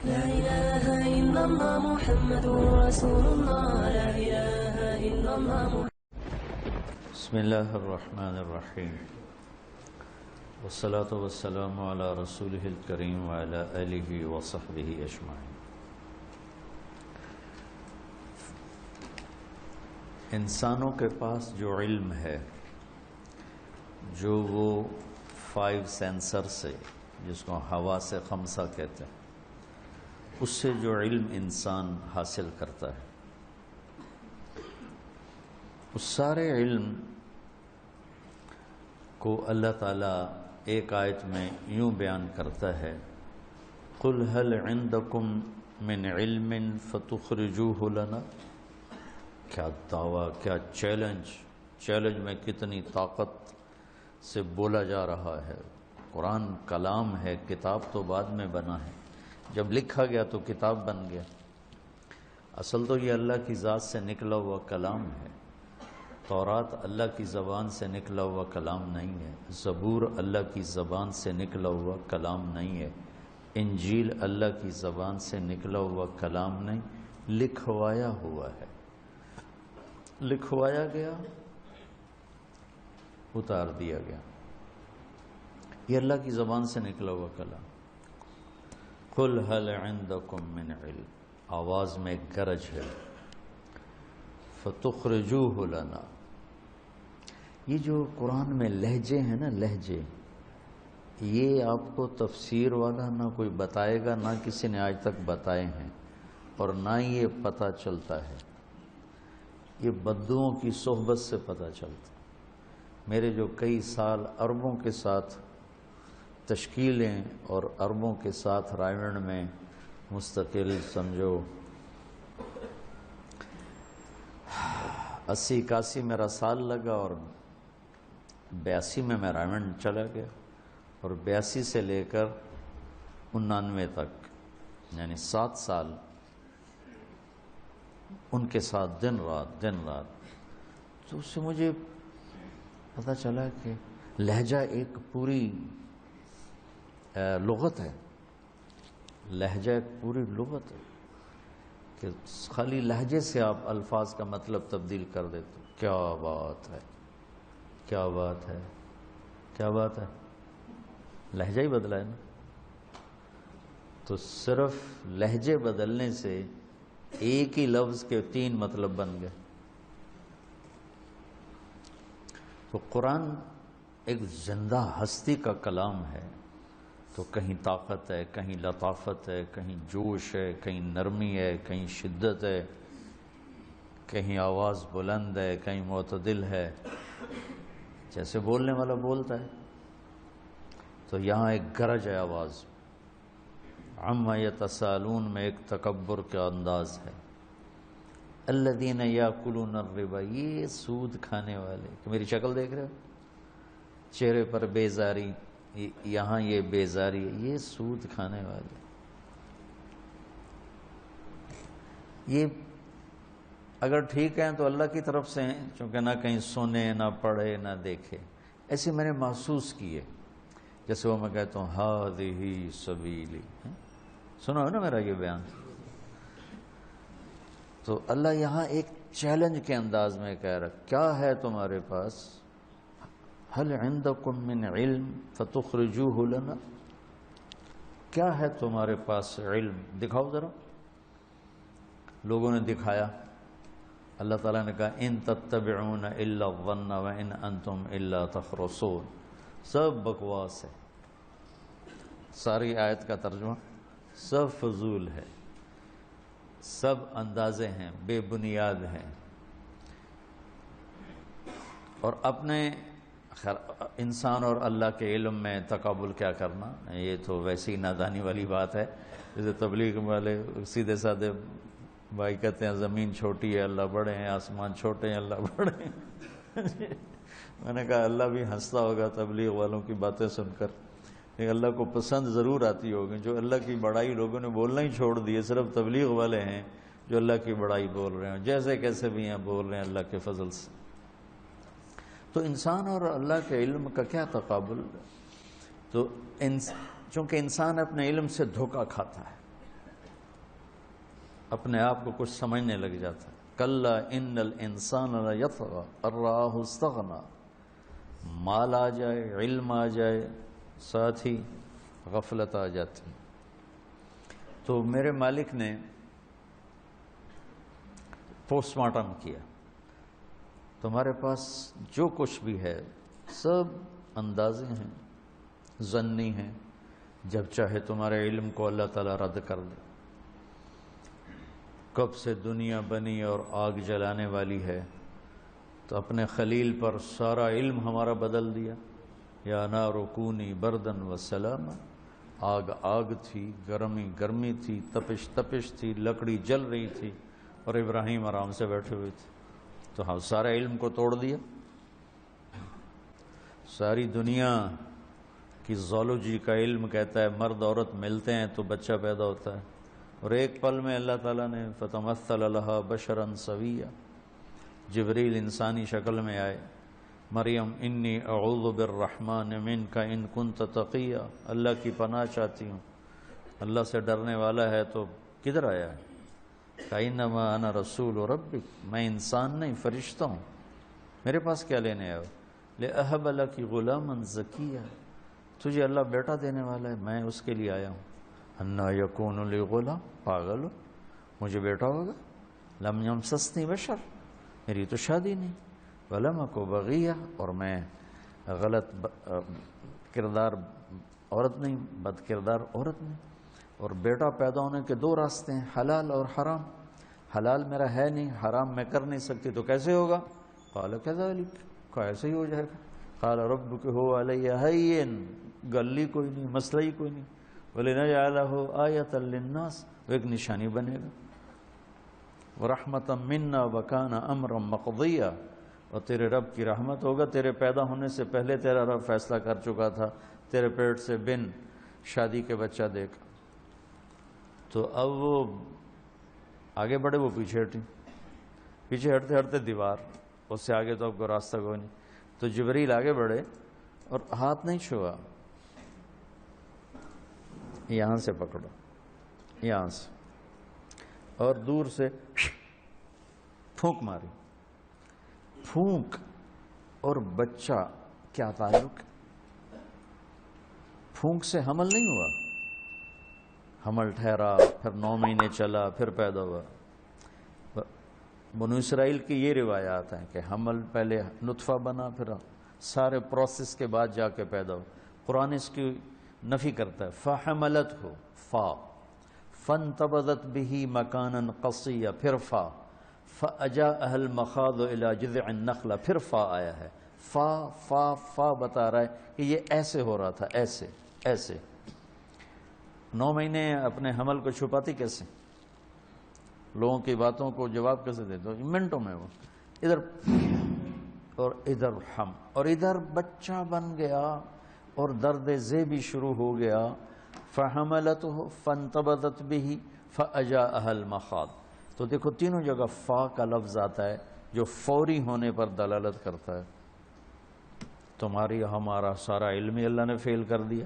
لا إله إلا الله محمد رسول الله لا إله إلا الله بسم الله الرحمن الرحيم والصلاة والسلام على رسوله الكريم وعلى آله وصحبه أجمعين۔ انسانوں کے پاس جو علم ہے، جو وہ 5 سینسر سے، جس کو حواس خمسہ کہتے ہیں، اس سے جو علم انسان حاصل کرتا ہے، اس سارے علم کو اللہ تعالیٰ ایک آیت میں یوں بیان کرتا ہے، قُلْ هَلْ عِنْدَكُمْ مِنْ عِلْمٍ فَتُخْرِجُوهُ لَنَا۔ کیا دعویٰ، کیا چیلنج میں کتنی طاقت سے بولا جا رہا ہے۔ قرآن کلام ہے، کتاب تو بعد میں بنا ہے، جب لکھا گیا تو کتاب بن گیا۔ اصل تو یہ اللہ کی ذات سے نکلا ہوا کلام ہے۔ تورات اللہ کی زبان سے نکلا ہوا کلام نہیں ہے، زبور اللہ کی زبان سے نکلا ہوا کلام نہیں ہے، انجیل اللہ کی زبان سے نکلا ہوا کلام نہیں، لکھوایا ہوا ہے، لکھوایا گیا، اتار دیا گیا۔ یہ اللہ کی زبان سے نکلا ہوا کلام۔ قُلْ هَلْ عِنْدَكُمْ مِنْ عِلْمٍ، آواز میں گرج ہے، فَتُخْرِجُوهُ لَنَا۔ یہ جو قرآن میں لہجے ہیں نا، لہجے، یہ آپ کو تفسیر والا نہ کوئی بتائے گا، نہ کسی نے آج تک بتائے ہیں، اور نہ یہ پتہ چلتا ہے۔ یہ بدوؤں کی صحبت سے پتہ چلتا۔ میرے جو کئی سال عربوں کے ساتھ تشکیلیں اور عربوں کے ساتھ رائے میں مستقل سمجھو 80-81 میرا سال لگا، اور 82 میں رائے چلا گیا، اور 82 سے لے کر 99 تک، یعنی 7 سال ان کے ساتھ دن رات۔ تو اس سے مجھے پتہ چلا کہ لہجہ ایک پوری لغت ہے، لہجہ ایک پوری لغت ہے، کہ خالی لہجے سے آپ الفاظ کا مطلب تبدیل کر دیتے۔ کیا بات ہے، کیا بات ہے، کیا بات ہے، لہجہ ہی بدلا ہے نا۔ تو صرف لہجے بدلنے سے ایک ہی لفظ کے 3 مطلب بن گئے۔ تو قرآن ایک زندہ ہستی کا کلام ہے، تو کہیں طاقت ہے، کہیں لطافت ہے، کہیں جوش ہے، کہیں نرمی ہے، کہیں شدت ہے، کہیں آواز بلند ہے، کہیں معتدل ہے، جیسے بولنے والا بولتا ہے۔ تو یہاں ایک گرج ہے آواز، عما یتسالون میں ایک تکبر کا انداز ہے۔ الذین یاکلون الربا، یہ سود کھانے والے، کہ میری شکل دیکھ رہے ہو، چہرے پر بیزاری، یہاں یہ بیزاری ہے، یہ سود کھانے والے۔ یہ اگر ٹھیک ہیں تو اللہ کی طرف سے ہیں، چونکہ نہ کہیں سنے، نہ پڑھے، نہ دیکھے۔ ایسے میں نے محسوس کیے، جیسے وہ میں کہتا ہوں ہذہ سبیلی، سنا ہو نا میرا یہ بیان۔ تو اللہ یہاں ایک چیلنج کے انداز میں کہہ رہا، کیا ہے تمہارے پاس، هل عندکم من علم فتخرجوه لنا، کیا ہے تمہارے پاس علم، دکھاؤ ذرا۔ لوگوں نے دکھایا، اللہ تعالیٰ نے کہا ان تتبعون الا الظن وان انتم الا تخرصون، سب بکواس ہے۔ ساری آیت کا ترجمہ سب فضول ہے، سب اندازے ہیں، بے بنیاد ہیں، اور اپنے انسان اور اللہ کے علم میں تقابل کیا کرنا، یہ تو ویسے ہی نادانی والی بات ہے۔ جیسے تبلیغ والے سیدھے سادھے بھائی کہتے ہیں زمین چھوٹی ہے اللہ بڑے ہیں، آسمان چھوٹے ہیں اللہ بڑے ہیں۔ میں نے کہا اللہ بھی ہنستا ہوگا تبلیغ والوں کی باتیں سن کر، لیکن اللہ کو پسند ضرور آتی ہوگی۔ جو اللہ کی بڑائی لوگوں نے بولنا ہی چھوڑ دی ہے، صرف تبلیغ والے ہیں جو اللہ کی بڑائی بول رہے ہیں، جیسے کیسے بھی ہیں بول رہے ہیں اللہ کے فضل سے۔ تو انسان اور اللہ کے علم کا کیا تقابل؟ تو چونکہ انسان اپنے علم سے دھوکہ کھاتا ہے، اپنے آپ کو کچھ سمجھنے لگ جاتا ہے. کلا ان الانسان لیطغی ان رآہ استغنی. مال آ جائے، علم آ جائے، ساتھ ہی غفلت آ جاتی. تو میرے مالک نے پوسٹ مارٹم کیا. تمہارے پاس جو کچھ بھی ہے سب اندازے ہیں، ظنی ہیں. جب چاہے تمہارے علم کو اللہ تعالیٰ رد کر دے. کب سے دنیا بنی اور آگ جلانے والی ہے تو اپنے خلیل پر سارا علم ہمارا بدل دیا. یا نار کونی بردن و سلاما. آگ آگ تھی، گرمی گرمی تھی، تپش تپش تھی، لکڑی جل رہی تھی اور ابراہیم آرام سے بیٹھے ہوئے تھے. تو ہم سارے علم کو توڑ دیا. ساری دنیا کی زولوجی کا علم کہتا ہے مرد عورت ملتے ہیں تو بچہ پیدا ہوتا ہے، اور ایک پل میں اللہ تعالیٰ نے فتمثل لہا بشرا سویا. جبریل انسانی شکل میں آئے. مریم انی اعوذ بالرحمن منک ان کنت تقیا. اللہ کی پناہ چاہتی ہوں، اللہ سے ڈرنے والا ہے تو کدھر آیا ہے؟ انما انا رسول ربک. میں انسان نہیں، فرشتہ ہوں. میرے پاس کیا لینے آئے ہو؟ لأہب لک غلاما زکیا. تجھے اللہ بیٹا دینے والا ہے، میں اس کے لیے آیا ہوں. انا یکون لی غلام. پاگل ہو، مجھے بیٹا ہوگا؟ لم یمسسنی بشر. میری تو شادی نہیں. ولم اک بغیہ. اور میں غلط کردار عورت نہیں، بد کردار عورت نہیں. اور بیٹا پیدا ہونے کے دو راستے ہیں، حلال اور حرام. حلال میرا ہے نہیں، حرام میں کر نہیں سکتی، تو کیسے ہوگا؟ قال کذالک. کہا ایسے ہی ہو جائے گا. قال ربک هو علی ہین. گلی کوئی نہیں، مسئلہ ہی کوئی نہیں. وَلِنَجْعَلَهُ آیَةً لِلنَّاسِ. وہ ایک نشانی بنے گا. وَرَحْمَةً مِنَّا وَكَانَ أَمْرًا مَقْضِيًّا. اور تیرے رب کی رحمت ہوگا. تیرے پیدا ہونے سے پہلے تیرا رب فیصلہ کر چکا تھا. تیرے پیٹ سے بن شادی کے بچہ دیکھ. تو اب وہ آگے بڑھے، وہ پیچھے ہٹی. پیچھے ہٹتے ہٹتے دیوار، اس سے آگے تو اب کو راستہ کوئی نہیں. تو جبریل آگے بڑھے اور ہاتھ نہیں چھوا. یہاں سے پکڑو، یہاں سے، اور دور سے پھونک ماری. پھونک اور بچہ کیا تعلق؟ پھونک سے حمل نہیں ہوا. حمل ٹھہرا، پھر 9 مہینے چلا، پھر پیدا ہوا. بنو اسرائیل کی یہ روایات ہیں کہ حمل پہلے نطفہ بنا، پھر سارے پروسیس کے بعد جا کے پیدا ہو. قرآن اس کی نفی کرتا ہے. فحملت ہو فا فانتبذت به مکانا قصیا، پھر فا فاجاءها المخاض الى جذع النخلہ، پھر فا آیا ہے. فا فا فا بتا رہا ہے کہ یہ ایسے ہو رہا تھا، ایسے ایسے. 9 مہینے اپنے حمل کو چھپاتی کیسے؟ لوگوں کی باتوں کو جواب کیسے دیتے ہو؟ منٹوں میں وہ ادھر اور ادھر ہم، اور ادھر بچہ بن گیا اور درد ذی بھی شروع ہو گیا. فحملته فانتبذت به فاجاءها المخاض. تو دیکھو تینوں جگہ فا کا لفظ آتا ہے جو فوری ہونے پر دلالت کرتا ہے. تمہاری ہمارا سارا علم ہی اللہ نے فیل کر دیا.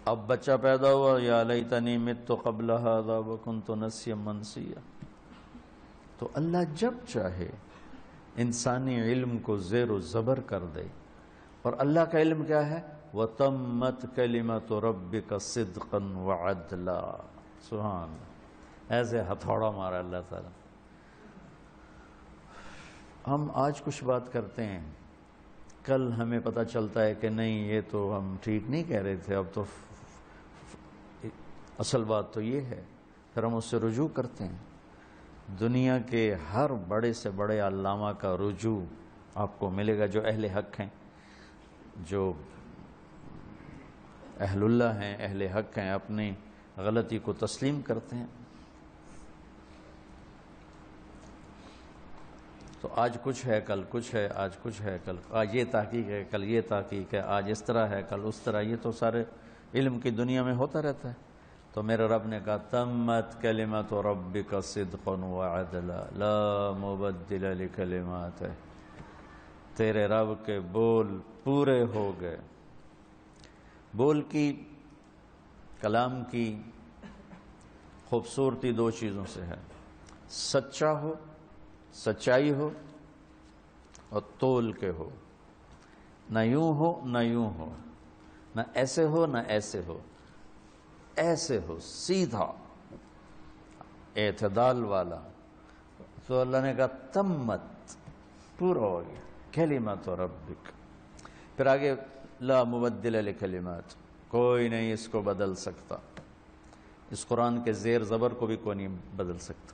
اب بچہ پیدا ہوا، یا لیتنی مت قبل هذا وکنت نسیا منسیا. تو اللہ جب چاہے انسانی علم کو زیر و زبر کر دے. اور اللہ کا علم کیا ہے؟ وَتَمَّتْ كَلِمَةُ رَبِّكَ صِدْقًا وَعَدْلًا. سبحان. ایسے ہتھوڑا مارا اللہ تعالیٰ. ہم آج کچھ بات کرتے ہیں، کل ہمیں پتہ چلتا ہے کہ نہیں یہ تو ہم ٹھیک نہیں کہہ رہے تھے، اب تو اصل بات تو یہ ہے. پھر ہم اس سے رجوع کرتے ہیں. دنیا کے ہر بڑے سے بڑے علامہ کا رجوع آپ کو ملے گا. جو اہل حق ہیں، جو اہل اللہ ہیں، اہل حق ہیں، اپنی غلطی کو تسلیم کرتے ہیں. تو آج کچھ ہے، کل کچھ ہے، آج کچھ ہے، کل آج یہ تحقیق ہے، کل یہ تحقیق ہے، آج اس طرح ہے، کل اس طرح. یہ تو سارے علم کی دنیا میں ہوتا رہتا ہے. تو میرے رب نے کہا تمت کلمۃ ربک صدقا وعدلا لا مبدل لکلماتہ. تیرے رب کے بول پورے ہو گئے. بول کی، کلام کی خوبصورتی دو چیزوں سے ہے، سچا ہو، سچائی ہو، اور تول کے ہو، نہ یوں ہو نہ یوں ہو، نہ ایسے ہو نہ ایسے ہو، ایسے ہو سیدھا اعتدال والا۔ تو اللہ نے کہا تمت، پورا ہو گیا، کلمۃ ربک۔ پھر آگے لا مبدل لکلمات، کوئی نہیں اس کو بدل سکتا، اس قرآن کے زیر زبر کو بھی کوئی نہیں بدل سکتا۔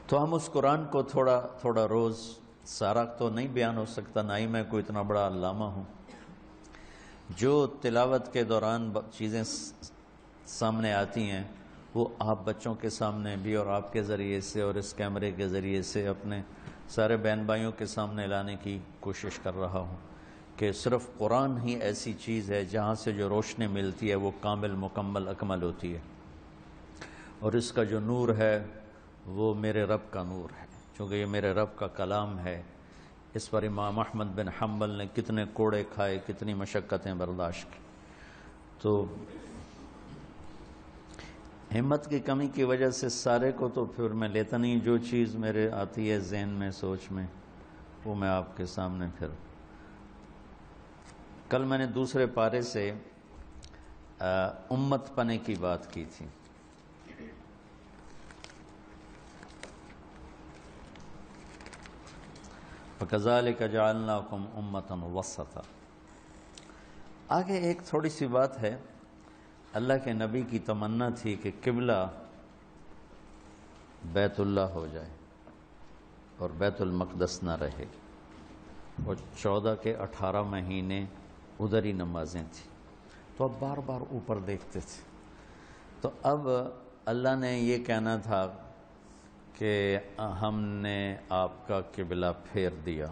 تو ہم اس قرآن کو تھوڑا تھوڑا روز، سارا تو نہیں بیان ہو سکتا، نہ ہی میں کوئی اتنا بڑا علامہ ہوں، جو تلاوت کے دوران چیزیں سامنے آتی ہیں وہ آپ بچوں کے سامنے بھی اور آپ کے ذریعے سے اور اس کیمرے کے ذریعے سے اپنے سارے بہن بھائیوں کے سامنے لانے کی کوشش کر رہا ہوں کہ صرف قرآن ہی ایسی چیز ہے جہاں سے جو روشنی ملتی ہے وہ کامل، مکمل، اکمل ہوتی ہے، اور اس کا جو نور ہے وہ میرے رب کا نور ہے، چونکہ یہ میرے رب کا کلام ہے۔ اس پر امام احمد بن حنبل نے کتنے کوڑے کھائے، کتنی مشقتیں برداشت کی۔ تو ہمت کی کمی کی وجہ سے سارے کو تو پھر میں لیتا نہیں، جو چیز میرے آتی ہے ذہن میں، سوچ میں، وہ میں آپ کے سامنے پھر۔ کل میں نے دوسرے پارے سے امت پنے کی بات کی تھی۔ وَكَذَلِكَ جَعَلْنَاكُمْ أُمَّةً وَسَطًا۔ آگے ایک تھوڑی سی بات ہے، اللہ کے نبی کی تمنا تھی کہ قبلہ بیت اللہ ہو جائے اور بیت المقدس نہ رہے، اور 14 کے 18 مہینے ادھر ہی نمازیں تھیں، تو اب بار بار اوپر دیکھتے تھے۔ تو اب اللہ نے یہ کہنا تھا کہ ہم نے آپ کا قبلہ پھیر دیا،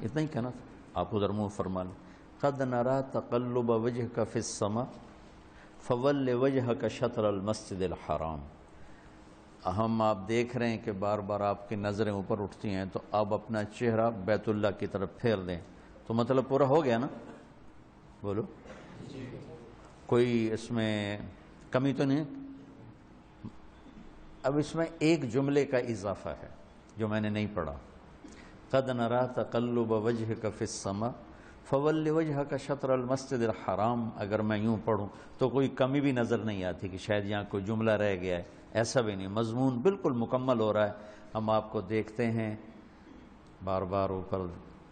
اتنا ہی کہنا تھا، آپ ادھر منہ فرما لیں۔ قد نرى تقلب وجهك في السماء فول وجهك شطر المسجد الحرام۔ ہم آپ دیکھ رہے ہیں کہ بار بار آپ کی نظریں اوپر اٹھتی ہیں، تو آپ اپنا چہرہ بیت اللہ کی طرف پھیر دیں، تو مطلب پورا ہو گیا نا؟ بولو، کوئی اس میں کمی تو نہیں؟ اب اس میں ایک جملے کا اضافہ ہے جو میں نے نہیں پڑھا، قد نرى تقلب وجهك في السماء فول وجهك شطر المسجد الحرام۔ اگر میں یوں پڑھوں تو کوئی کمی بھی نظر نہیں آتی کہ شاید یہاں کوئی جملہ رہ گیا ہے، ایسا بھی نہیں، مضمون بالکل مکمل ہو رہا ہے۔ ہم آپ کو دیکھتے ہیں، بار بار اوپر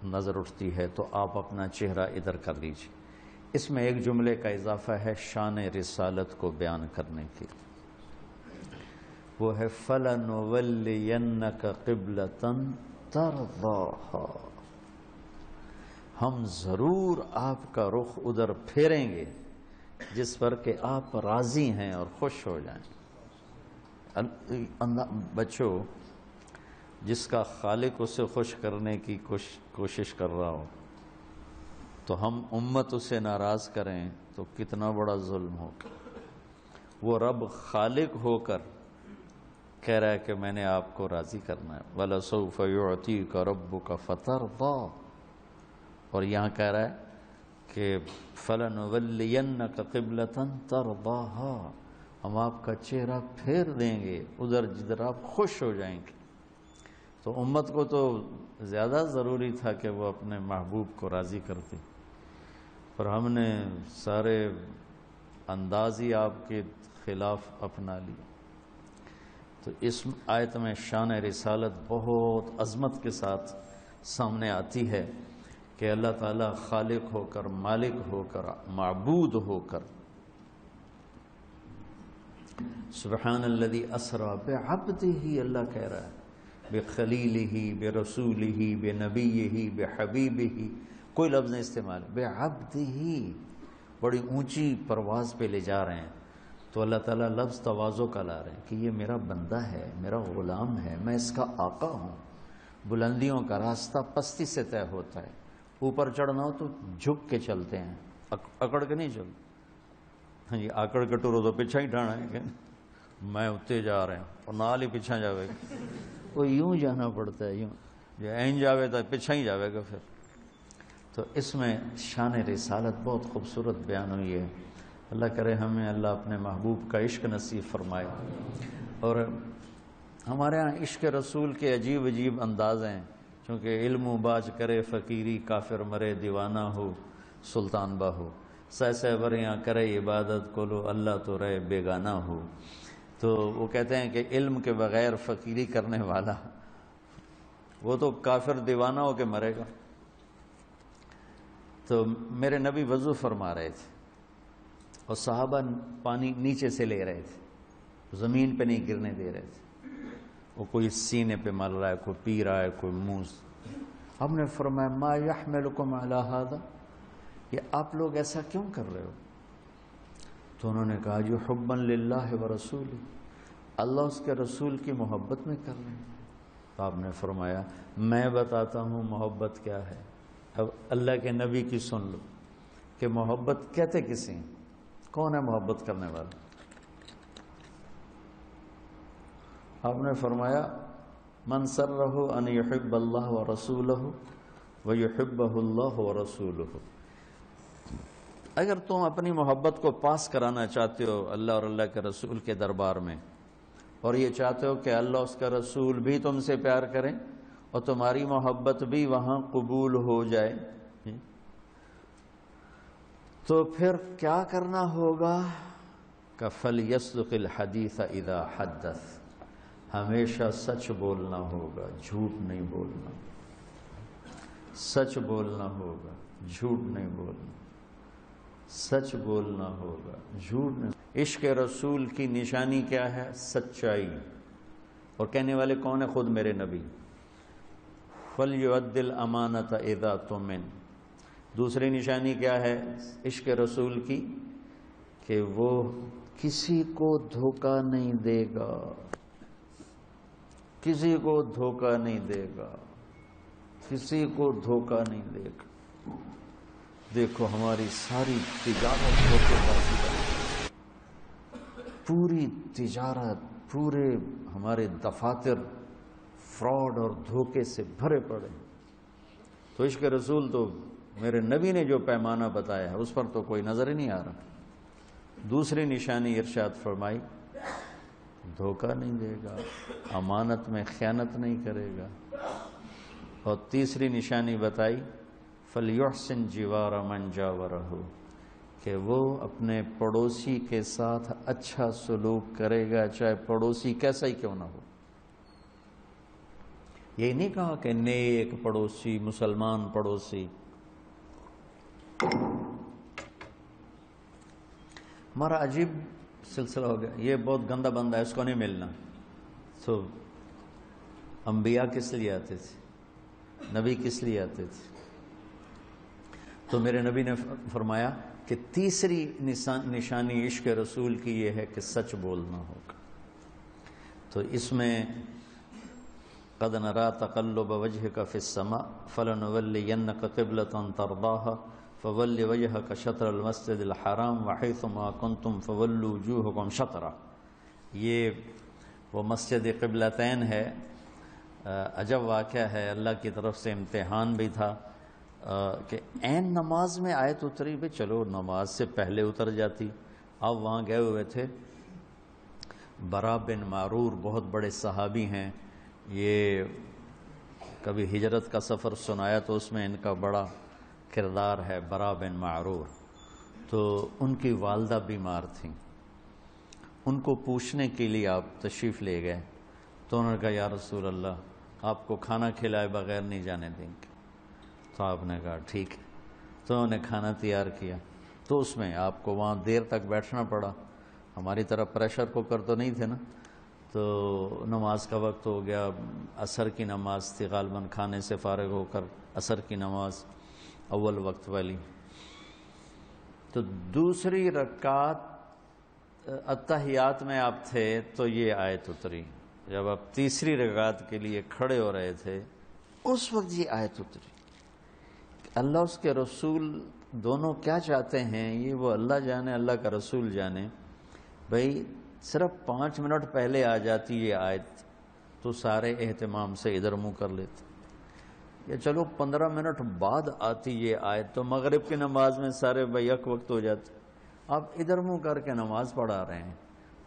نظر اٹھتی ہے، تو آپ اپنا چہرہ ادھر کر لیجیے۔ اس میں ایک جملے کا اضافہ ہے شان رسالت کو بیان کرنے کے لیے، وہ ہے فَلَنُوَلِّيَنَّكَ قِبْلَةً تَرْضَاهَا۔ ہم ضرور آپ کا رخ ادھر پھیریں گے جس پر کہ آپ راضی ہیں اور خوش ہو جائیں۔ بچوں، جس کا خالق اسے خوش کرنے کی کوشش کر رہا ہو، تو ہم امت اسے ناراض کریں تو کتنا بڑا ظلم ہوگا۔ وہ رب خالق ہو کر کہہ رہا ہے کہ میں نے آپ کو راضی کرنا ہے، وَلَسَوْفَ يُعْطِيكَ رَبُّكَ فَتَرْضَىٰ، اور یہاں کہہ رہا ہے کہ فَلَنُوَلِّيَنَّكَ قِبْلَةً تَرْضَاهَا، ہم آپ کا چہرہ پھیر دیں گے ادھر جدھر آپ خوش ہو جائیں گے۔ تو امت کو تو زیادہ ضروری تھا کہ وہ اپنے محبوب کو راضی کرتے، پر ہم نے سارے انداز ہی آپ کے خلاف اپنا لیا۔ تو اس آیت میں شان رسالت بہت عظمت کے ساتھ سامنے آتی ہے کہ اللہ تعالیٰ خالق ہو کر، مالک ہو کر، معبود ہو کر، سبحان الذی اسریٰ بعبدہ، اللہ کہہ رہا ہے، بخلیلہ، برسولہ، بنبیہ، بحبیبہ، کوئی لفظ نہیں استعمال، بعبدہ، بڑی اونچی پرواز پہ لے جا رہے ہیں۔ تو اللہ تعالیٰ لفظ تواضع کا لا رہے ہیں کہ یہ میرا بندہ ہے، میرا غلام ہے، میں اس کا آقا ہوں۔ بلندیوں کا راستہ پستی سے طے ہوتا ہے، اوپر چڑھنا ہو تو جھک کے چلتے ہیں، اکڑ کے نہیں چلتے۔ ہاں جی، آکڑ کے ٹورو تو پیچھا ہی ڈھانا ہے کہ میں اتنے جا رہے ہیں اور نال ہی پیچھا جاوے گا، وہ یوں جانا پڑتا ہے، یوں جو این جاوے تو پیچھا ہی جاوے گا پھر۔ تو اس میں شان رسالت بہت خوبصورت بیان ہوئی ہے۔ اللہ کرے ہمیں اللہ اپنے محبوب کا عشق نصیب فرمائے۔ اور ہمارے ہاں عشق رسول کے عجیب عجیب انداز ہیں، چونکہ علم و باج کرے فقیری، کافر مرے دیوانہ ہو سلطان باہو، سہ وریاں کرے عبادت کو لو اللہ تو رہے بیگانہ ہو۔ تو وہ کہتے ہیں کہ علم کے بغیر فقیری کرنے والا وہ تو کافر دیوانہ ہو کے مرے گا۔ تو میرے نبی وضو فرما رہے تھے اور صحابہ پانی نیچے سے لے رہے تھے، زمین پہ نہیں گرنے دے رہے تھے، وہ کوئی سینے پہ مل رہا ہے، کوئی پی رہا ہے، کوئی منہ۔ ہم نے فرمایا ما یحملکم علی ھذا، یہ آپ لوگ ایسا کیوں کر رہے ہو؟ تو انہوں نے کہا جو حبا للہ ورسولہ، اللہ اس کے رسول کی محبت میں کر رہے ہیں۔ تو آپ نے فرمایا میں بتاتا ہوں محبت کیا ہے، اب اللہ کے نبی کی سن لو کہ محبت کہتے کسی ہیں، کون ہے محبت کرنے والا؟ آپ نے فرمایا من سرہ ان یحب اللہ ورسولہ ویحبہ اللہ ورسولہ، اگر تم اپنی محبت کو پاس کرانا چاہتے ہو اللہ اور اللہ کے رسول کے دربار میں، اور یہ چاہتے ہو کہ اللہ اس کا رسول بھی تم سے پیار کریں اور تمہاری محبت بھی وہاں قبول ہو جائے، تو پھر کیا کرنا ہوگا؟ کہ فَلْيَصْدُقِ الْحَدِيثَ إِذَا حَدَّثَ، ہمیشہ سچ بولنا ہوگا، جھوٹ نہیں بولنا، سچ بولنا ہوگا، جھوٹ نہیں بولنا، سچ بولنا ہوگا، جھوٹ نہیں۔ عشق رسول کی نشانی کیا ہے؟ سچائی، اور کہنے والے کون ہیں؟ خود میرے نبی۔ فَلْيُؤَدِّ الْأَمَانَةَ إِذَا تُؤْمِنَ، دوسری نشانی کیا ہے عشق رسول کی؟ کہ وہ کسی کو دھوکہ نہیں دے گا، کسی کو دھوکہ نہیں دے گا، کسی کو دھوکہ نہیں دے گا۔ دیکھو ہماری ساری تجارت دھوکے بازی ہے، پوری تجارت، پورے ہمارے دفاتر فراڈ اور دھوکے سے بھرے پڑے۔ تو عشق رسول تو میرے نبی نے جو پیمانہ بتایا ہے اس پر تو کوئی نظر ہی نہیں آ رہا۔ دوسری نشانی ارشاد فرمائی دھوکہ نہیں دے گا، امانت میں خیانت نہیں کرے گا، اور تیسری نشانی بتائی فَلْيُحْسِنْ جِوَارَ مَنْ جَاوَرَهُ، کہ وہ اپنے پڑوسی کے ساتھ اچھا سلوک کرے گا چاہے پڑوسی کیسا ہی کیوں نہ ہو۔ یہ نہیں کہا کہ نیک پڑوسی، مسلمان پڑوسی۔ ہمارا عجیب سلسلہ ہو گیا، یہ بہت گندا بندہ ہے، اس کو نہیں ملنا۔ تو انبیاء کس لیے آتے تھے؟ نبی کس لیے آتے تھے؟ تو میرے نبی نے فرمایا کہ تیسری نشانی عشق رسول کی یہ ہے کہ سچ بولنا ہوگا۔ تو اس میں قد نرى تقلب وجهك في السماء فلنولينك قبلة ترضاها فول وجهك شطر المسجد الحرام وحيثما كنتم فولوا وجوهكم شطرا، یہ وہ مسجد قبلتین ہے۔ عجب واقعہ ہے، اللہ کی طرف سے امتحان بھی تھا کہ عین نماز میں آیت اتری بھی، چلو نماز سے پہلے اتر جاتی۔ اب وہاں گئے ہوئے تھے برا بن معرور، بہت بڑے صحابی ہیں، یہ کبھی ہجرت کا سفر سنایا تو اس میں ان کا بڑا کردار ہے، برا بن معرور۔ تو ان کی والدہ بیمار تھیں، ان کو پوچھنے کے لیے آپ تشریف لے گئے، تو انہوں نے کہا یا رسول اللہ آپ کو کھانا کھلائے بغیر نہیں جانے دیں گے۔ تو آپ نے کہا ٹھیک ہے، تو انہوں نے کھانا تیار کیا۔ تو اس میں آپ کو وہاں دیر تک بیٹھنا پڑا، ہماری طرف پریشر کوکر تو نہیں تھے نا۔ تو نماز کا وقت ہو گیا، عصر کی نماز تھی، غالباً کھانے سے فارغ ہو کر عصر کی نماز اول وقت والی۔ تو دوسری رکعت اتحیات میں آپ تھے تو یہ آیت اتری، جب آپ تیسری رکعت کے لیے کھڑے ہو رہے تھے اس وقت یہ آیت اتری۔ اللہ اس کے رسول دونوں کیا چاہتے ہیں یہ وہ اللہ جانے، اللہ کا رسول جانے۔ بھئی صرف 5 منٹ پہلے آ جاتی یہ آیت تو سارے اہتمام سے ادھر منہ کر لیتے، یا چلو 15 منٹ بعد آتی یہ آیت تو مغرب کی نماز میں سارے بیک وقت ہو جاتے، آپ ادھر منہ کر کے نماز پڑھا رہے ہیں،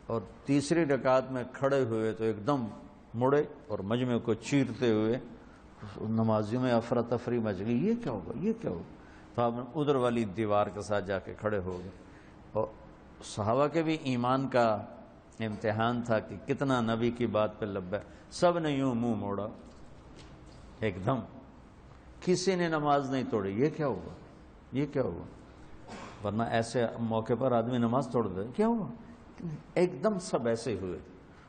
اور تیسری رکعت میں کھڑے ہوئے تو ایک دم مڑے اور مجمع کو چیرتے ہوئے نمازیوں میں افراتفری مچ گئی، یہ کیا ہوگا یہ کیا ہوگا، تو آپ ادھر والی دیوار کے ساتھ جا کے کھڑے ہو گئے۔ اور صحابہ کے بھی ایمان کا امتحان تھا کہ کتنا نبی کی بات پہ لبے، سب نے یوں منہ موڑا ایک دم، کسی نے نماز نہیں توڑی، یہ کیا ہوا یہ کیا ہوا، ورنہ ایسے موقع پر آدمی نماز توڑ دے، کیا ہوا، ایک دم سب ایسے ہوئے،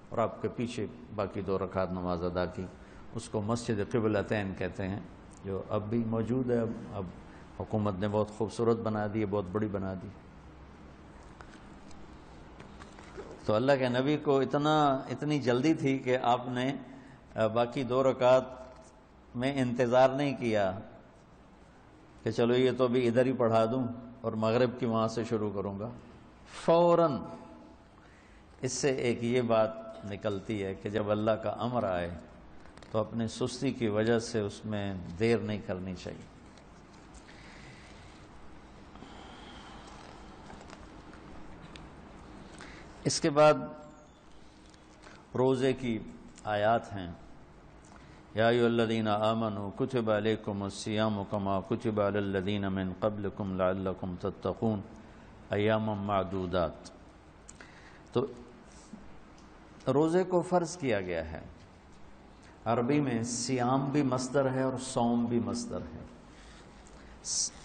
اور آپ کے پیچھے باقی 2 رکعت نماز ادا کی۔ اس کو مسجد قبلتین کہتے ہیں، جو اب بھی موجود ہے، اب حکومت نے بہت خوبصورت بنا دی ہے، بہت بڑی بنا دی۔ تو اللہ کے نبی کو اتنی جلدی تھی کہ آپ نے باقی 2 رکعت میں انتظار نہیں کیا کہ چلو یہ تو بھی ادھر ہی پڑھا دوں اور مغرب کی وہاں سے شروع کروں گا، فوراً۔ اس سے ایک یہ بات نکلتی ہے کہ جب اللہ کا امر آئے تو اپنی سستی کی وجہ سے اس میں دیر نہیں کرنی چاہیے۔ اس کے بعد روزے کی آیات ہیں، یا ایھا الذین آمنوا کتب علیکم الصیام کما کتب علی الذین من قبلکم لعلکم تتقون ایاما معدودات۔ تو روزے کو فرض کیا گیا ہے۔ عربی میں سیام بھی مصدر ہے اور صوم بھی مصدر ہے۔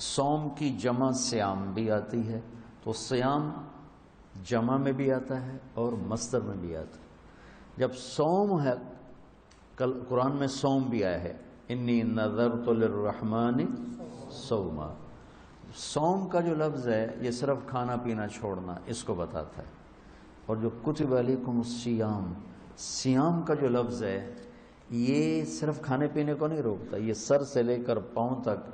صوم کی جمع سیام بھی آتی ہے، تو سیام جمع میں بھی آتا ہے اور مصدر میں بھی آتا ہے۔ جب صوم ہے، قرآن میں صوم بھی آیا ہے، انی نذرت للرحمن صوما۔ صوم کا جو لفظ ہے یہ صرف کھانا پینا چھوڑنا اس کو بتاتا ہے، اور جو کتب علیکم الصیام، سیام کا جو لفظ ہے یہ صرف کھانے پینے کو نہیں روکتا، یہ سر سے لے کر پاؤں تک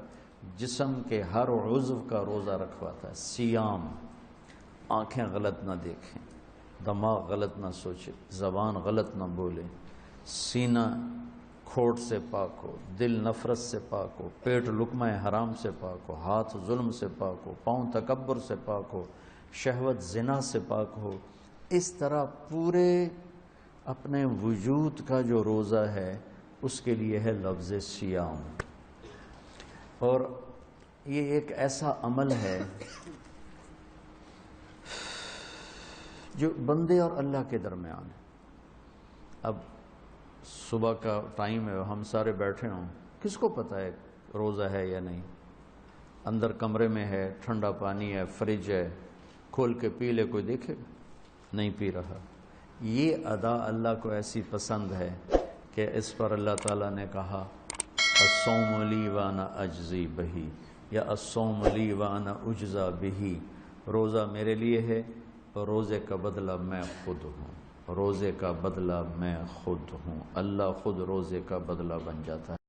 جسم کے ہر عضو کا روزہ رکھواتا ہے۔ سیام، آنکھیں غلط نہ دیکھیں، دماغ غلط نہ سوچے، زبان غلط نہ بولے، سینہ کھوٹ سے پاک ہو، دل نفرت سے پاک ہو، پیٹ لقمہ حرام سے پاک ہو، ہاتھ ظلم سے پاک ہو، پاؤں تکبر سے پاک ہو، شہوت زنا سے پاک ہو۔ اس طرح پورے اپنے وجود کا جو روزہ ہے اس کے لیے ہے لفظ سیام۔ اور یہ ایک ایسا عمل ہے جو بندے اور اللہ کے درمیان ہے۔ اب صبح کا ٹائم ہے، ہم سارے بیٹھے ہوں، کس کو پتہ ہے روزہ ہے یا نہیں؟ اندر کمرے میں ہے، ٹھنڈا پانی ہے، فریج ہے، کھول کے پی لے، کوئی دیکھے گا؟ نہیں پی رہا۔ یہ ادا اللہ کو ایسی پسند ہے کہ اس پر اللہ تعالیٰ نے کہا الصوم لی وانا اجزی بہی، یا الصوم لی وانا اجزا بہی، روزہ میرے لیے ہے اور روزے کا بدلہ میں خود ہوں، روزے کا بدلہ میں خود ہوں۔ اللہ خود روزے کا بدلہ بن جاتا ہے۔